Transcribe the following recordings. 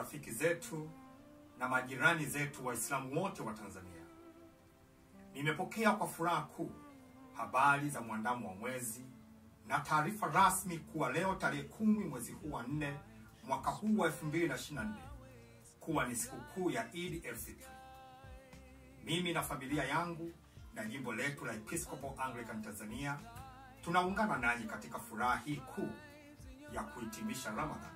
marafiki zetu na majirani zetu Waislamu wote wa Tanzania. Nimepokea kwa furaha kuu habari za mwandamo wa mwezi na taarifa rasmi kuwa leo tarehe 10 mwezi huu wa 4 mwaka huu wa 2024 kuwa ni sikukuu ya Eid el-Fitr. Mimi na familia yangu na jimbo letu la Episcopal Anglican Tanzania tunaungana nanyi katika furaha hii kuu ya kuhitimisha Ramadhan.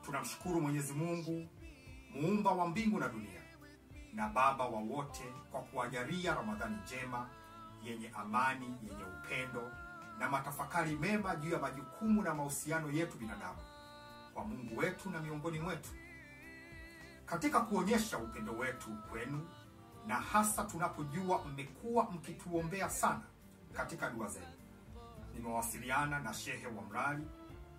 Tunamshukuru Mwenyezi Mungu, muumba wa mbingu na dunia na baba wa wote, kwa kuwajalia Ramadhani njema yenye amani, yenye upendo na matafakari mema juu ya majukumu na mahusiano yetu binadamu kwa Mungu wetu na miongoni mwetu. Katika kuonyesha upendo wetu kwenu, na hasa tunapojua mmekuwa mkituombea sana katika dua zenu, nimewasiliana na Shehe wa Mrali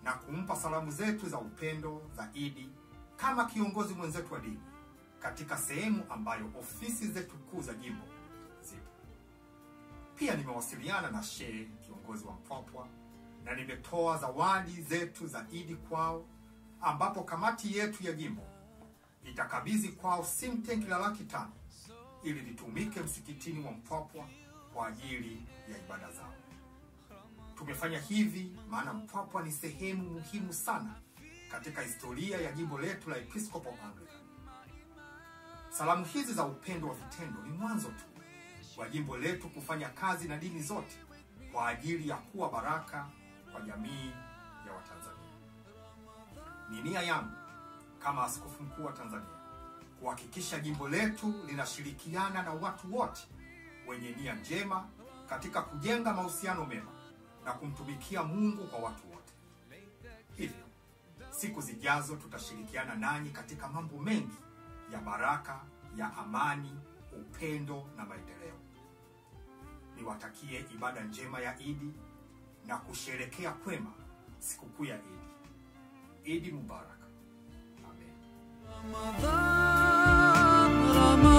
na kumpa salamu zetu za upendo za Idi kama kiongozi mwenzetu wa dini katika sehemu ambayo ofisi zetu kuu za jimbo zipo. Pia nimewasiliana na Shehe kiongozi wa Mpwapwa na nimetoa zawadi zetu za Idi kwao, ambapo kamati yetu ya jimbo itakabidhi kwao sim tank la Laki5 ili litumike msikitini wa Mpwapwa kwa ajili ya ibada zao. Tumefanya hivi maana Mpwapwa ni sehemu muhimu sana katika historia ya jimbo letu la Episcopal Anglican. Salamu hizi za upendo wa vitendo ni mwanzo tu wa jimbo letu kufanya kazi na dini zote kwa ajili ya kuwa baraka kwa jamii ya Watanzania. Ni nia yangu kama askofu mkuu wa Tanzania kuhakikisha jimbo letu linashirikiana na watu wote wenye nia njema katika kujenga mahusiano mema na kumtumikia Mungu kwa watu wote. Hivyo, siku zijazo tutashirikiana nanyi katika mambo mengi ya baraka, ya amani, upendo na maendeleo. Niwatakie ibada njema ya Idi na kusherehekea kwema sikukuu ya Idi. Idi Mubarak. Amen.